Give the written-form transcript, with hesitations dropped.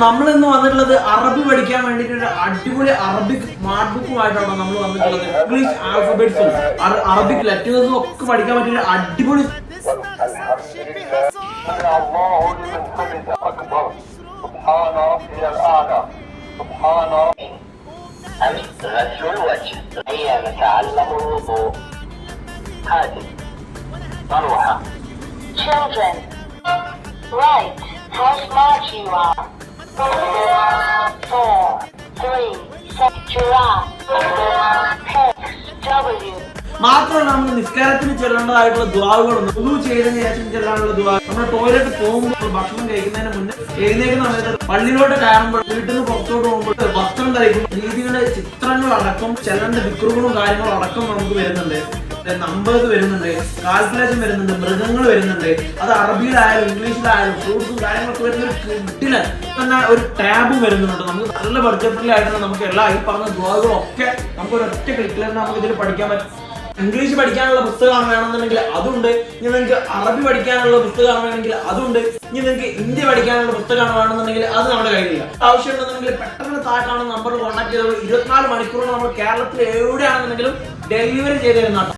നമ്മൾ ഇന്ന് വന്നിട്ടുള്ളത് അറബി പഠിക്കാൻ വേണ്ടിയിട്ട് ഒരു അടിപൊളി അറബിക് സ്മാർട്ട് ബുക്കുമായിട്ടാണ് നമ്മൾ വന്നിട്ടുള്ളത്. ഇംഗ്ലീഷ് ആൽഫബറ്റ്സും അറബിക് ലെറ്റേഴ്സും ഒക്കെ പഠിക്കാൻ പറ്റിയ ഒരു അടിപൊളി Children, right, how smart you are. 4, 3, 6, giraffe, X, W. മാത്രമല്ല നമ്മൾ നിസ്കാരത്തിന് ചെല്ലേണ്ടതായിട്ടുള്ള ദുആകളുണ്ട്. വുളു ചെയ്തതിനു ശേഷം ചെല്ലാനുള്ള ദുആ, നമ്മൾ ടോയ്ലറ്റ് പോകുമ്പോൾ, ഭക്ഷണം കഴിക്കുന്നതിന് മുന്നേ, എഴുന്നേൽക്കുന്ന സമയത്ത്, പള്ളിയിലോട്ട് കയറുമ്പോൾ, വീട്ടിൽ നിന്ന് പുറത്തോട്ട് പോകുമ്പോൾ, വസ്ത്രം ധരിക്കുമ്പോൾ രീതികളുടെ ചിത്രങ്ങളടക്കം ചെല്ലേണ്ട ദിക്റുകളും കാര്യങ്ങളും അടക്കം നമുക്ക് വരുന്നുണ്ട്. നമ്പേഴ്സ് വരുന്നുണ്ട്, കാൽക്കുലേഷൻ വരുന്നുണ്ട്, മൃഗങ്ങൾ വരുന്നുണ്ട്. അത് അറബിയിലായാലും ഇംഗ്ലീഷിലായാലും ഫ്രൂട്ട്സും കാര്യങ്ങളൊക്കെ വരുന്ന ഒരു കിട്ടില് തന്നെ ഒരു ടാബും വരുന്നുണ്ട്. നമുക്ക് നല്ല ബഡ്ജറ്റിലായിട്ട് നമുക്ക് എല്ലാ ഈ പറഞ്ഞ ദുആകളും ഒക്കെ നമുക്ക് ഒരു ഒറ്റ ക്ലിക്കിൽ തന്നെ നമുക്ക് ഇതിൽ പഠിക്കാൻ പറ്റും. ഇംഗ്ലീഷ് പഠിക്കാനുള്ള പുസ്തകമാണ് വേണമെന്നുണ്ടെങ്കിൽ അതുണ്ട്. ഇനി നിങ്ങൾക്ക് അറബി പഠിക്കാനുള്ള പുസ്തകമാണ് വേണമെങ്കിൽ അതുണ്ട്. ഇനി നിങ്ങൾക്ക് ഹിന്ദി പഠിക്കാനുള്ള പുസ്തകമാണ് വേണമെന്നുണ്ടെങ്കിൽ അത് നമ്മുടെ കയ്യിലില്ല. ആവശ്യമുണ്ടെന്നുണ്ടെങ്കിൽ പെട്ടെന്ന് താഴെ നമ്പർ കോൺടാക്ട് ചെയ്തോളൂ. 24 മണിക്കൂർ നമ്മൾ കേരളത്തിൽ എവിടെയാണെന്നുണ്ടെങ്കിലും ഡെലിവറി ചെയ്ത് തരുന്ന